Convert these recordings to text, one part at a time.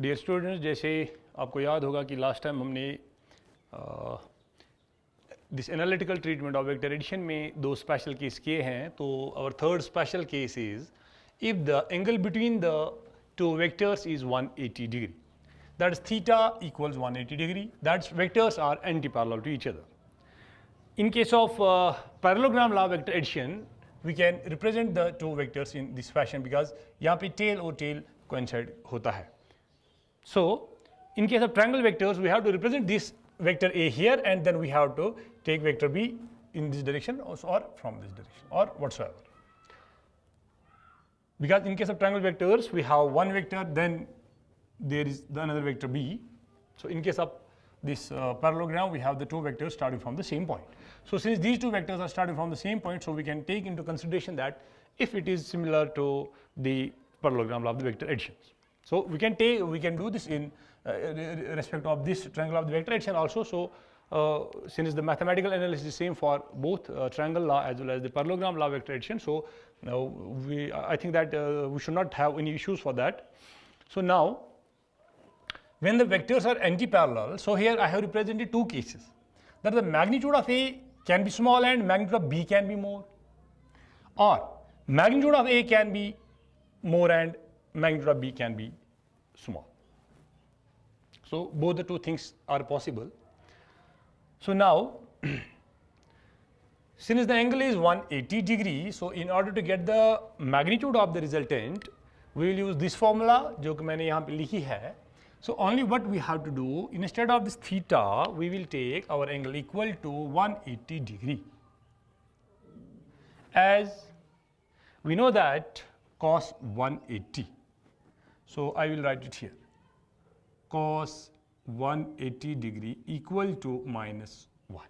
Dear students, जैसे आपको याद होगा कि लास्ट टाइम हमने this analytical treatment of vector addition में दो स्पेशल केस किए हैं. तो our third special case is if the angle between the two vectors is 180 degree. That is theta equals 180 degree. That vectors are anti-parallel to each other. In case of parallelogram law vector addition, we can represent the two vectors in this fashion because यहाँ पे tail और tail coincide होता है. So, in case of triangle vectors, we have to represent this vector A here, and then we have to take vector B in this direction or from this direction or whatsoever. Because in case of triangle vectors, we have one vector, then there is the another vector B. So, in case of this parallelogram, we have the two vectors starting from the same point. So, since these two vectors are starting from the same point, so we can take into consideration that if it is similar to the parallelogram of the vector additions. So, we can do this in respect of this triangle of the vector addition also. So, since the mathematical analysis is same for both triangle law as well as the parallelogram law vector addition, so now I think that we should not have any issues for that. So now, when the vectors are anti-parallel, so here I have represented two cases, that the magnitude of A can be small and magnitude of B can be more, or magnitude of A can be more and magnitude of B can be small. So both the two things are possible. So now, since the angle is 180 degree, so in order to get the magnitude of the resultant, we will use this formula जो कि मैंने यहाँ पे लिखी है. So only what we have to do, instead of this theta, we will take our angle equal to 180 degree. As we know that cos 180. So I will write it here. Cos 180 degree equal to minus 1.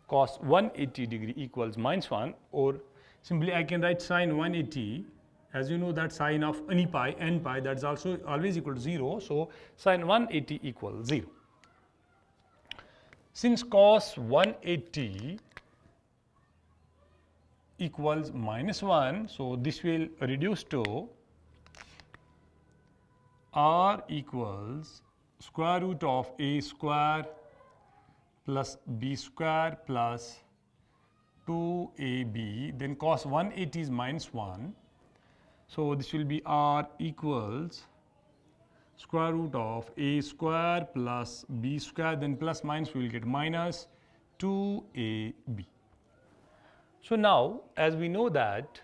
Cos 180 degree equals minus 1, or simply I can write sin 180. As you know that sin of any pi, n pi, that is also always equal to 0. So sin 180 equals 0. Since cos 180 equals minus 1, so this will reduce to r equals square root of a square plus b square plus 2ab, then cos 180 is minus 1. So this will be r equals square root of a square plus b square, then plus minus we will get minus 2ab. So now, as we know that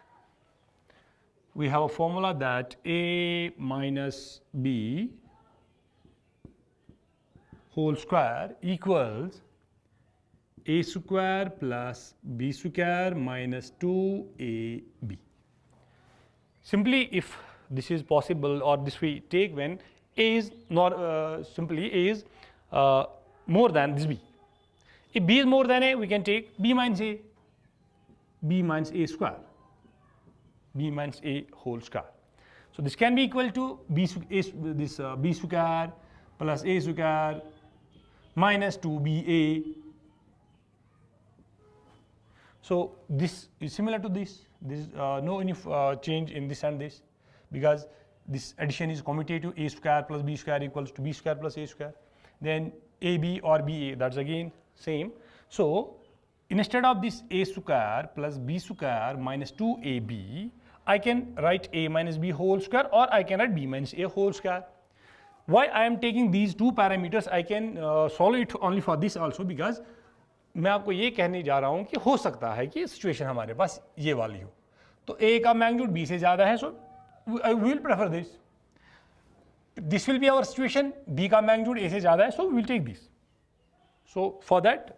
we have a formula that a minus b whole square equals a square plus b square minus 2ab. Simply if this is possible, or this we take when a is not simply a is more than this b. If b is more than a, we can take b minus a, b minus a square, b minus a whole square. So this can be equal to b square plus a square minus 2ba. So this is similar to this. There is no any change in this and this, because this addition is commutative. A square plus b square equals to b square plus a square. Then ab or ba, that's again same. So instead of this a square plus b square minus 2ab, I can write a minus b whole square, or I can write b minus a whole square. Why I am taking these two parameters? I can solve it only for this also, because मैं आपको ये कहने जा रहा हूँ कि हो सकता है कि सिचुएशन हमारे पास ये वाली हो, तो a का मैग्नीट्यूड b से ज़्यादा है, so I will prefer this. This will be our situation, b का मैग्नीट्यूड a से ज़्यादा है, so we will take this. So for that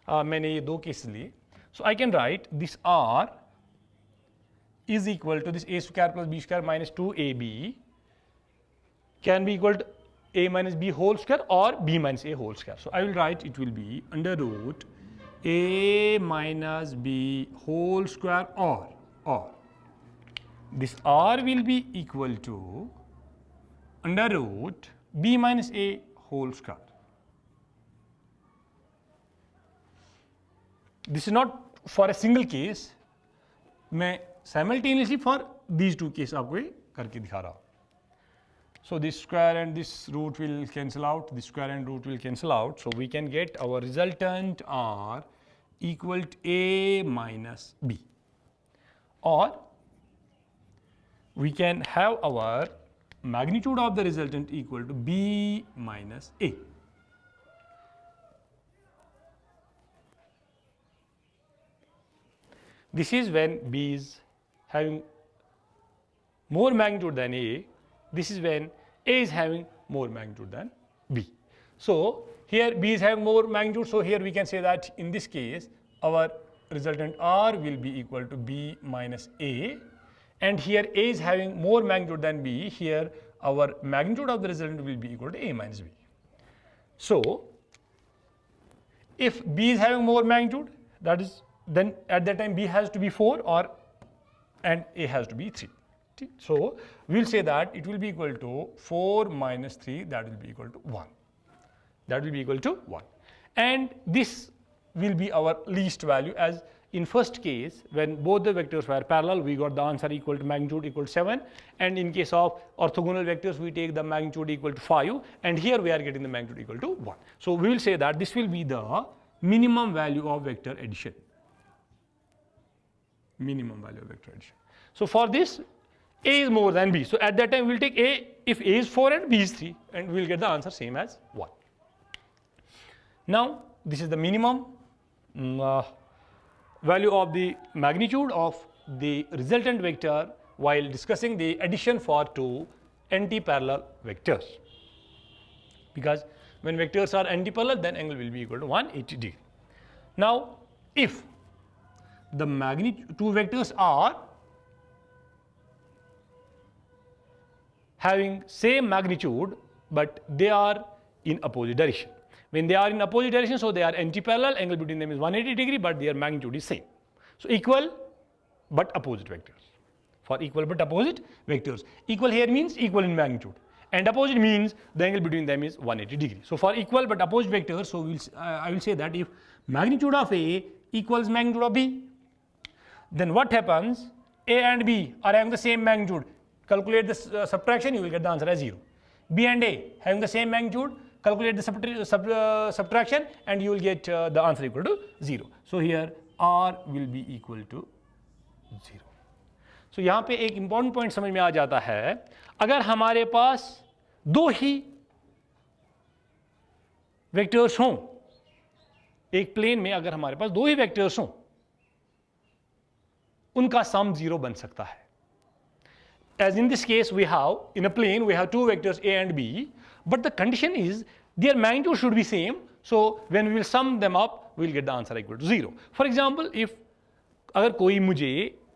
मैंने ये दो केस लिए. So I can write this r is equal to this a square plus b square minus 2ab can be equal to a minus b whole square or b minus a whole square. So I will write it will be under root a minus b whole square, or this r will be equal to under root b minus a whole square. This is not for a single case. मैं simultaneously for these two cases आपको करके दिखा रहा हूँ. So this square and this root will cancel out, this square and root will cancel out. So we can get our resultant R equal to A minus B. Or we can have our magnitude of the resultant equal to B minus A. This is when B is having more magnitude than A. This is when A is having more magnitude than B. So here B is having more magnitude, so here we can say that in this case our resultant R will be equal to B minus A, and here A is having more magnitude than B, here our magnitude of the resultant will be equal to A minus B. So if B is having more magnitude, that is, then at that time B has to be 4 and A has to be 3. So we will say that it will be equal to 4 minus 3, that will be equal to 1. That will be equal to 1. And this will be our least value, as in first case when both the vectors were parallel we got the answer equal to magnitude equal to 7, and in case of orthogonal vectors we take the magnitude equal to 5, and here we are getting the magnitude equal to 1. So we will say that this will be the minimum value of vector addition. Minimum value of vector addition. So for this A is more than B. So at that time we will take A if A is 4 and B is 3, and we will get the answer same as 1. Now this is the minimum value of the magnitude of the resultant vector while discussing the addition for two anti-parallel vectors. Because when vectors are anti-parallel, then angle will be equal to 180 degree. Now if the magnitude, two vectors are having same magnitude but they are in opposite direction. When they are in opposite direction, so they are anti-parallel, angle between them is 180 degree but their magnitude is same. So equal but opposite vectors. For equal but opposite vectors, equal here means equal in magnitude, and opposite means the angle between them is 180 degree. So for equal but opposite vectors, so I will say that if magnitude of A equals magnitude of B, then what happens? A and B are having the same magnitude. Calculate the subtraction, you will get the answer as 0. B and A having the same magnitude, calculate the subtraction and you will get the answer equal to 0. So here R will be equal to 0. So यहाँ पे एक important point समझ में आ जाता है, अगर हमारे पास दो ही वेक्टर्स हों, एक प्लेन में अगर हमारे पास दो ही वेक्टर्स हों, उनका सम 0 बन सकता है. As in this case we have, in a plane we have two vectors A and B, but the condition is their magnitude should be same. So when we will sum them up, we will get the answer equal to 0. For example, if अगर कोई मुझे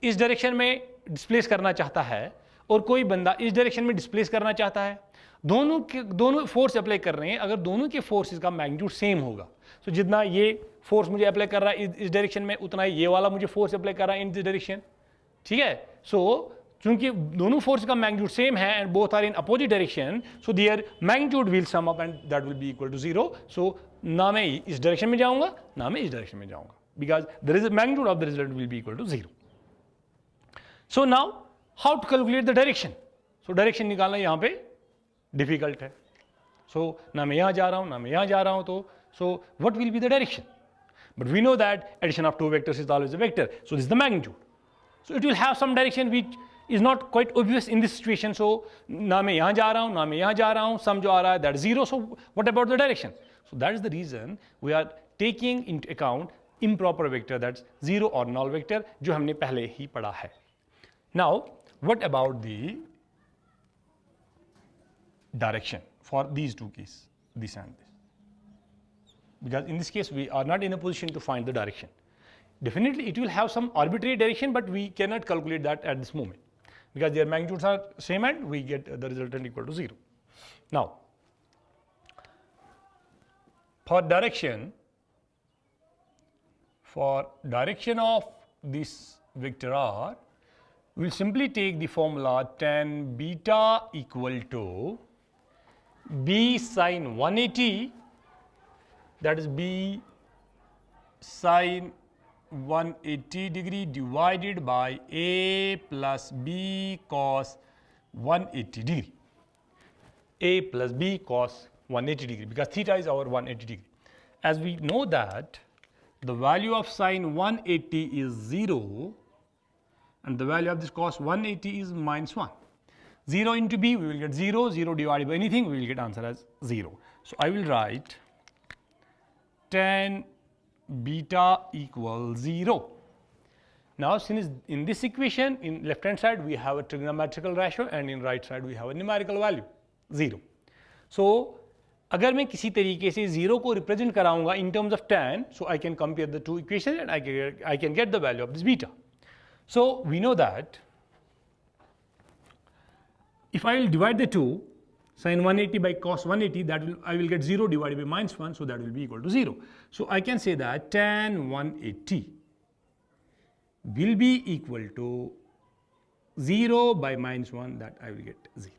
इस direction में displace करना चाहता है और कोई बंदा इस डायरेक्शन में डिस्प्लेस करना चाहता है, दोनों फोर्स अप्लाई कर रहे हैं, अगर दोनों के फोर्सेस का मैग्नीट्यूड सेम होगा, तो जितना ये फोर्स मुझे अप्लाई कर रहा है इस डायरेक्शन में, उतना ये वाला मुझे फोर्स अप्लाई कर रहा है इन दिस डायरेक्शन. ठीक है. सो चूंकि दोनों फोर्स का मैग्नीट्यूड सेम है and both are in opposite direction, so their magnitude will sum up and that will be equal to 0. So ना मैं इस डायरेक्शन में जाऊंगा ना मैं इस डायरेक्शन में जाऊंगा, because the magnitude of the result will be equal to 0. So now how to calculate the direction. So direction निकालना यहाँ पे डिफिकल्ट है. सो ना मैं यहाँ जा रहा हूँ ना मैं यहाँ जा रहा हूँ, तो so what will be the direction. But we know that addition of two vectors is always a vector, so this is the magnitude. So it will have some direction which is not quite obvious in this situation. So ना मैं यहाँ जा रहा हूँ ना मैं यहाँ जा रहा हूँ, सम जो आ रहा है that is 0. So what about the direction? So that is the reason we are taking into account improper vector, that's 0 or null vector, जो हमने पहले ही पढ़ा है. Now what about the direction for these two cases, this and this? Because in this case we are not in a position to find the direction. Definitely it will have some arbitrary direction, but we cannot calculate that at this moment, because their magnitudes are same and we get the resultant equal to 0. Now for direction of this vector R, we will simply take the formula tan beta equal to B sin 180, that is B sin 180 degree divided by A plus B cos 180 degree. A plus B cos 180 degree, because theta is our 180 degree. As we know that the value of sine 180 is 0 and the value of this cos 180 is minus 1. 0 into B, we will get 0, 0 divided by anything, we will get answer as 0. So I will write tan beta equals 0. Now, since in this equation, in left hand side we have a trigonometrical ratio and in right side we have a numerical value 0. So, अगर मैं किसी तरीके से 0 को represent कराऊंगा in terms of tan, so I can compare the two equations and I can get the value of this beta. So, we know that if I will divide the two, sin 180 by cos 180, I will get 0 divided by minus 1, so that will be equal to 0. So, I can say that tan 180 will be equal to 0 by minus 1, that I will get 0.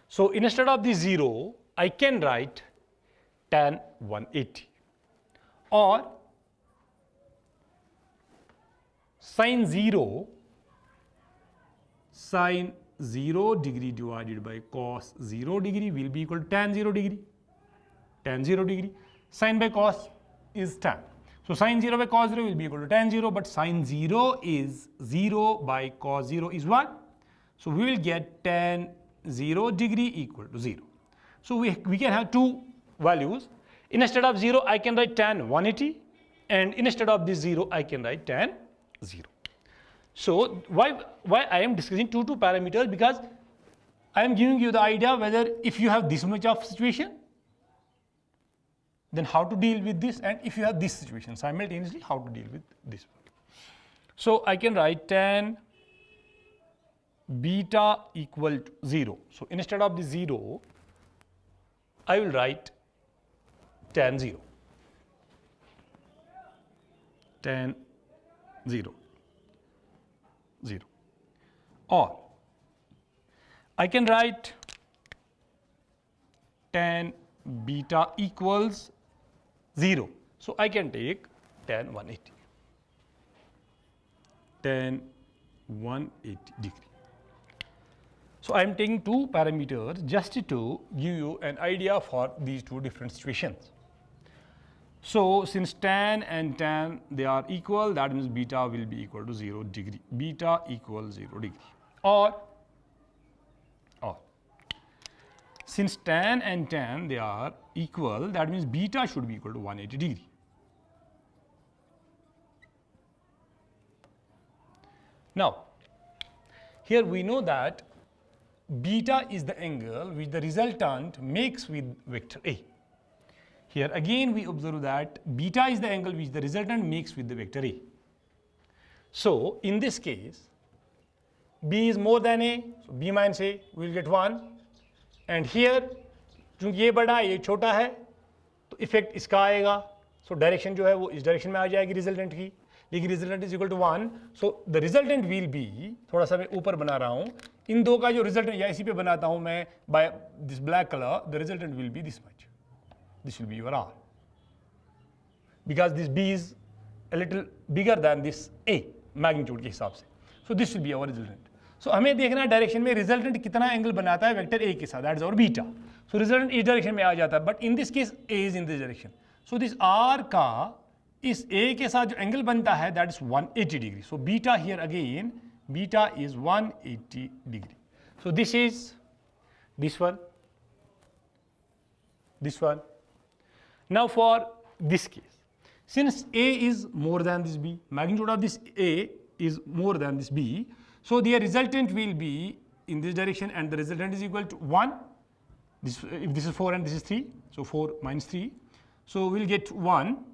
So, instead of the 0, I can write tan 180 or sin 0 degree divided by cos 0 degree will be equal to tan 0 degree. Tan 0 degree. Sin by cos is tan. So, sin 0 by cos 0 will be equal to tan 0, but sin 0 is 0 by cos 0 is 1. So, we will get tan 0 degree equal to 0. So, we can have two values. Instead of 0, I can write tan 180 and instead of this 0, I can write tan 0. So, why I am discussing two parameters, because I am giving you the idea whether if you have this much of situation, then how to deal with this, and if you have this situation simultaneously, how to deal with this one. So, I can write tan beta equal to 0. So, instead of the 0, I will write tan 0. Tan 0. 0. Or I can write tan beta equals 0. So, I can take tan 180. Tan 180 degree. So, I am taking two parameters just to give you an idea for these two different situations. So, since tan and tan they are equal, that means beta will be equal to 0 degree. Beta equals 0 degree. Or since tan and tan they are equal, that means beta should be equal to 180 degree. Now, here we know that beta is the angle which the resultant makes with vector A. Here again we observe that beta is the angle which the resultant makes with the vector A. So, in this case, B is more than A, so B minus A, we will get 1. And here, चूंकि ये बड़ा है, ये छोटा है, तो effect इसका आएगा. So, डायरेक्शन जो है वो इस डायरेक्शन में आ जाएगी रिजल्टेंट की, लेकिन resultant is equal to 1. So the resultant will be, थोड़ा सा मैं ऊपर बना रहा हूँ, इन दो का जो रिजल्टेंट या इसी पे बनाता हूँ मैं by this black colour, the resultant will be this much. This will be your R, because this B is a little bigger than this A magnitude के हिसाब से. So this will be our resultant. So हमें देखना है direction में resultant कितना angle बनाता है वेक्टर A के साथ, that is our beta. So resultant इस डायरेक्शन में आ जाता है, but in this case A is in this direction. So this R का इस A के साथ जो एंगल बनता है that is 180 degree. So beta here again, beta is 180 degree. So this is this one. Now for this case, since A is more than this B, magnitude of this A is more than this B, so the resultant will be in this direction and the resultant is equal to 1. If this is 4 and this is 3, so 4 minus 3, so we will get 1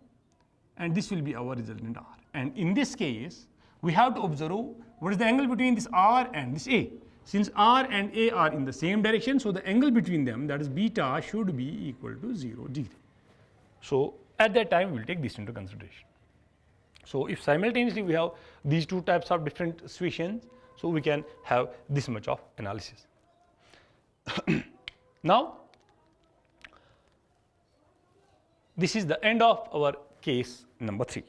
and this will be our resultant R. And in this case, we have to observe what is the angle between this R and this A. Since R and A are in the same direction, so the angle between them, that is beta, should be equal to 0 degree. So at that time, we will take this into consideration. So if simultaneously we have these two types of different situations, so we can have this much of analysis. Now, this is the end of our case number 3.